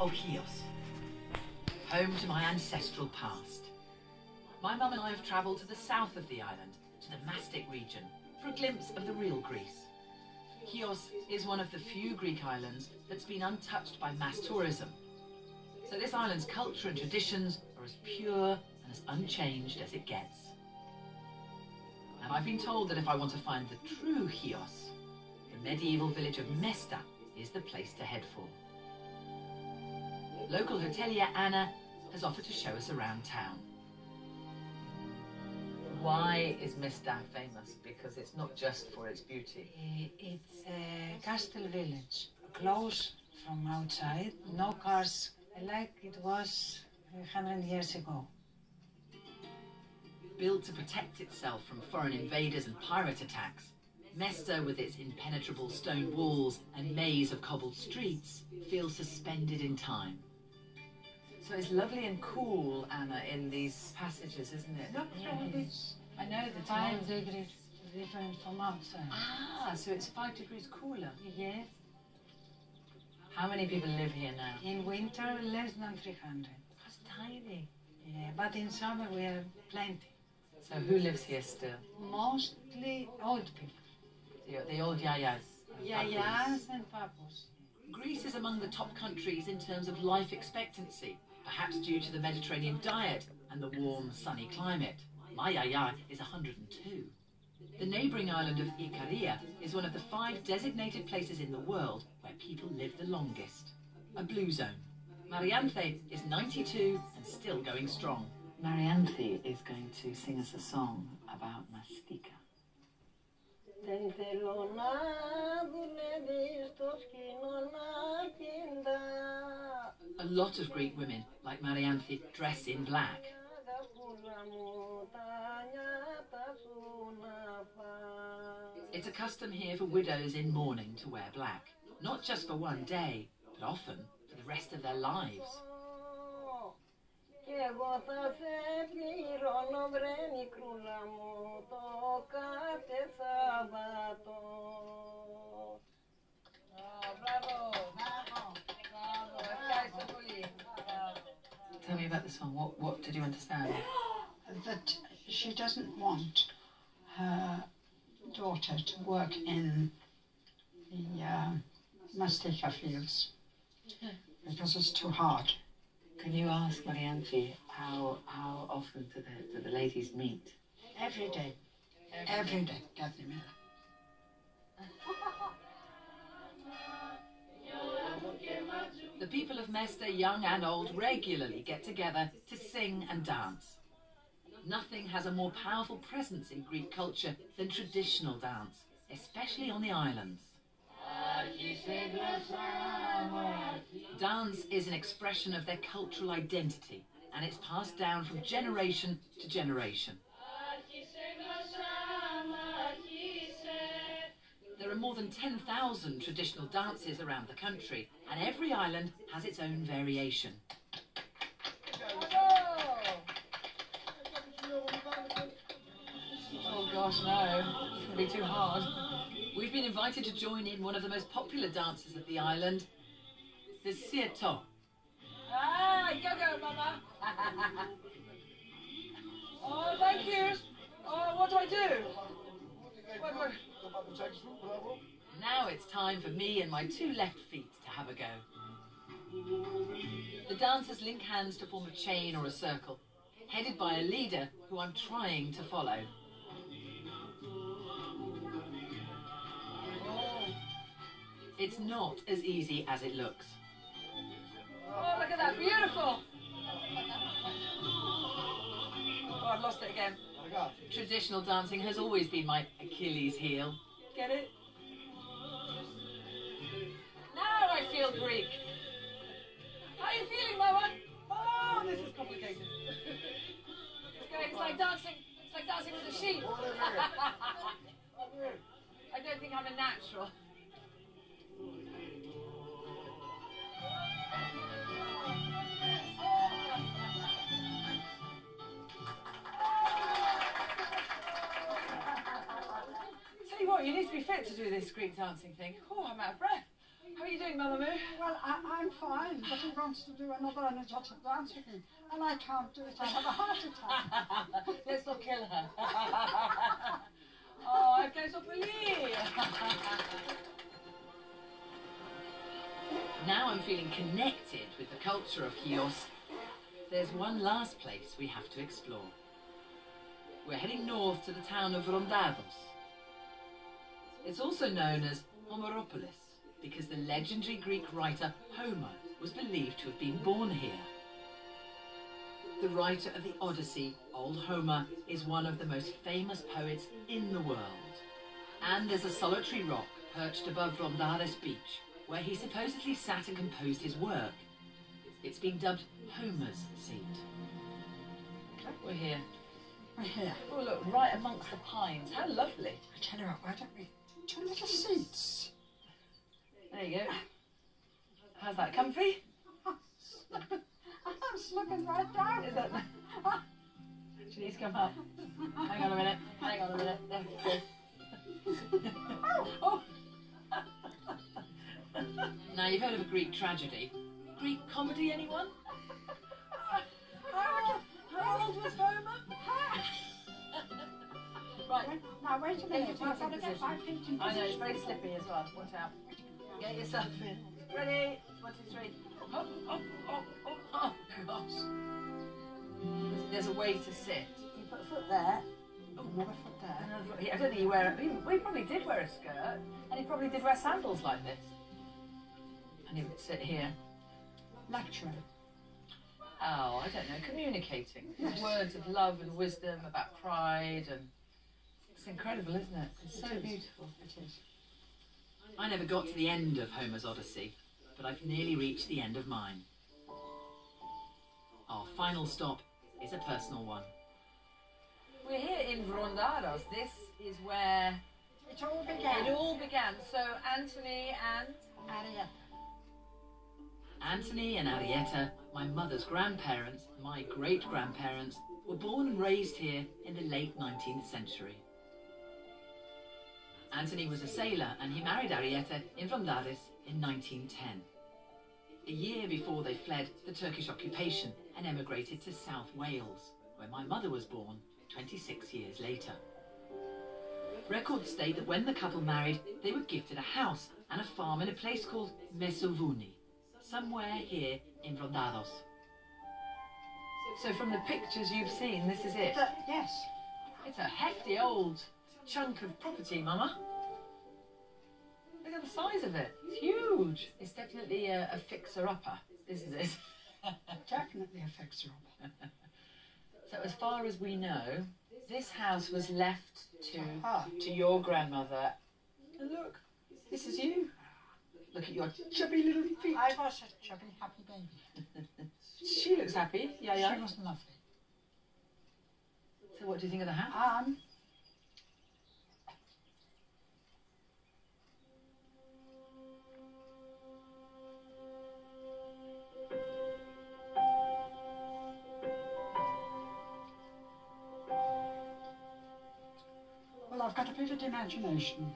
of Chios, home to my ancestral past. My mum and I have travelled to the south of the island, to the Mastic region, for a glimpse of the real Greece. Chios is one of the few Greek islands that's been untouched by mass tourism. So this island's culture and traditions are as pure and as unchanged as it gets. And I've been told that if I want to find the true Chios, the medieval village of Mesta is the place to head for. Local hotelier Anna has offered to show us around town. Why is Mesta famous? Because it's not just for its beauty. It's a castle village, close from outside, no cars, like it was 100 years ago. Built to protect itself from foreign invaders and pirate attacks, Mesta, with its impenetrable stone walls and maze of cobbled streets, feels suspended in time. So it's lovely and cool, Anna, in these passages, isn't it? Yes. I know the 5 degrees different from outside. Ah, so it's 5 degrees cooler. Yes. How many people live here now? In winter, less than 300. That's tiny. Yeah, but in summer we have plenty. So who lives here still? Mostly old people. The old yayas. Yayas and papus. Greece is among the top countries in terms of life expectancy, perhaps due to the Mediterranean diet and the warm, sunny climate. My yaya is 102. The neighbouring island of Ikaria is one of the 5 designated places in the world where people live the longest. A blue zone. Marianthe is 92 and still going strong. Marianthe is going to sing us a song about mastika. A lot of Greek women, like Marianthe, dress in black. It's a custom here for widows in mourning to wear black, not just for one day, but often for the rest of their lives. Tell me about the song. What did you understand? That she doesn't want her daughter to work in the mastika fields because it's too hard. Can you ask Marianthe how often do the ladies meet? Every day. Every day, Kathleen. The people of Mesta, young and old, regularly get together to sing and dance. Nothing has a more powerful presence in Greek culture than traditional dance, especially on the islands. Dance is an expression of their cultural identity, and it's passed down from generation to generation. There are more than 10,000 traditional dances around the country, and every island has its own variation. Oh gosh, no. It's going to be too hard. We've been invited to join in one of the most popular dances of the island, the Sieto. Ah, go, Mama. Oh, thank you. Oh, what do I do? What? Now it's time for me and my 2 left feet to have a go. The dancers link hands to form a chain or a circle, headed by a leader who I'm trying to follow. It's not as easy as it looks. Oh, look at that, beautiful. Oh, I've lost it again. Traditional dancing has always been my Achilles heel. Get it? Now I feel Greek. How are you feeling, Mama? Oh, this is complicated. It's like dancing. It's like dancing with a sheep. I don't think I'm a natural. Tell you what, you need to be fit to do this Greek dancing thing. Oh, I'm out of breath. are you doing, Mamma Moo? Well, I'm fine, but he wants to do another energetic dance with me, and I can't do it. I have a heart attack. Let's not kill her. Oh, I can't believe. Now I'm feeling connected with the culture of Chios. There's one last place we have to explore. We're heading north to the town of Rondados. It's also known as Homeropolis because the legendary Greek writer Homer was believed to have been born here. The writer of the Odyssey, Old Homer, is one of the most famous poets in the world. And there's a solitary rock perched above Rondados beach where he supposedly sat and composed his work. It's been dubbed Homer's seat. We're here. We're here. Oh, look, right amongst the pines. How lovely. I tell you what, why don't we? 2 little seats. There you go. How's that? Comfy? I'm slipping right down. Is that... She needs to come up. Hang on a minute. Hang on a minute. There we go. Oh! Now, you've heard of a Greek tragedy. Greek comedy, anyone? How old was Homer? Right. Now, wait a minute. Take I've your got to feet get in my position. feet in I know, it's position. very slippery as well. Watch out. Get yourself in. Ready? 1, 2, 3. Oh, oh, oh, oh, oh, gosh. There's a way to sit. You put a foot there. Oh, another foot there. Another foot here. I don't think you wear it. He probably did wear a skirt, and he probably did wear sandals like this. And he would sit here. Lecturing. Oh, I don't know, communicating. Yes. Words of love and wisdom about pride, and it's incredible, isn't it? It's so beautiful. It is. I never got to the end of Homer's Odyssey, but I've nearly reached the end of mine. Our final stop is a personal one. We're here in Rondados. This is where It all began. it all began. So Anthony and Arietta. Anthony and Arietta, my mother's grandparents, my great-grandparents, were born and raised here in the late 19th century. Anthony was a sailor and he married Arietta in Rondados in 1910. A year before they fled the Turkish occupation and emigrated to South Wales, where my mother was born 26 years later. Records state that when the couple married, they were gifted a house and a farm in a place called Mesovouni, somewhere here in Rondados. so from the pictures you've seen, this is it. Yes. It's a hefty old chunk of property, Mama. Look at the size of it. It's huge. It's definitely a fixer-upper, isn't it? Definitely a fixer-upper. So as far as we know, this house was left Her. to your grandmother. And look, this is you. Look at your chubby little feet. I was a chubby, happy baby. She looks happy. Yeah, yeah. She was lovely. So what do you think of the house? Well, I've got a vivid imagination,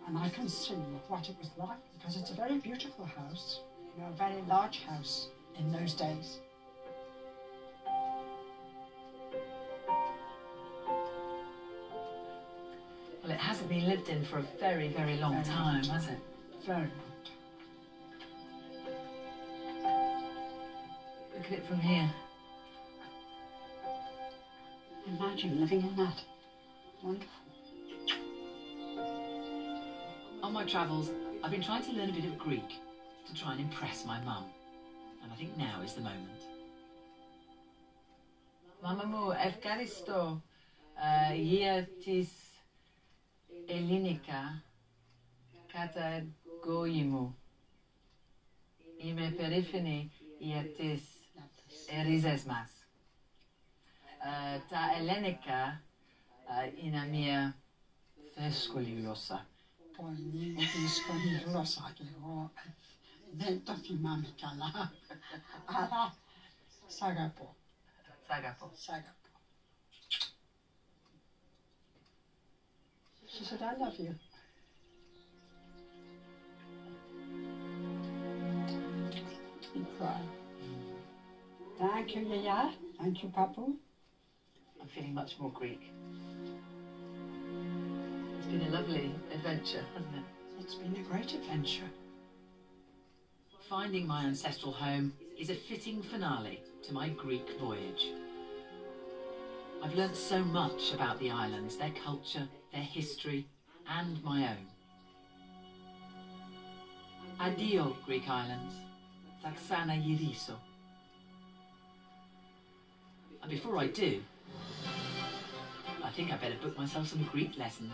and I can see what it was like, because it's a very beautiful house, a very large house in those days. Well, it hasn't been lived in for a very, very long Very time, long has it? Very long Look at it from here. time. Imagine living in that. Wonderful. On my travels, I've been trying to learn a bit of Greek to try and impress my mum, and I think now is the moment. Mama μου, ευχαριστώ για τις ελληνικά καταγωγή μου. Είμαι περήφανη για τις ρίζες μας. Τα ελληνικά είναι μια δύσκολη γλώσσα. Πολύ δύσκολη γλώσσα και εγώ δεν το θυμάμαι καλά, αλλά σ' αγαπώ. Σ' αγαπώ. Σ' αγαπώ. She said, I love you. cry. Thank you, Yaya. Thank you, Papu. I'm feeling much more Greek. It's been a lovely adventure, hasn't it? It's been a great adventure. Finding my ancestral home is a fitting finale to my Greek voyage. I've learnt so much about the islands, their culture, their history, and my own. Addio, Greek islands. Taxana Yiriso. And before I do, I think I better book myself some Greek lessons.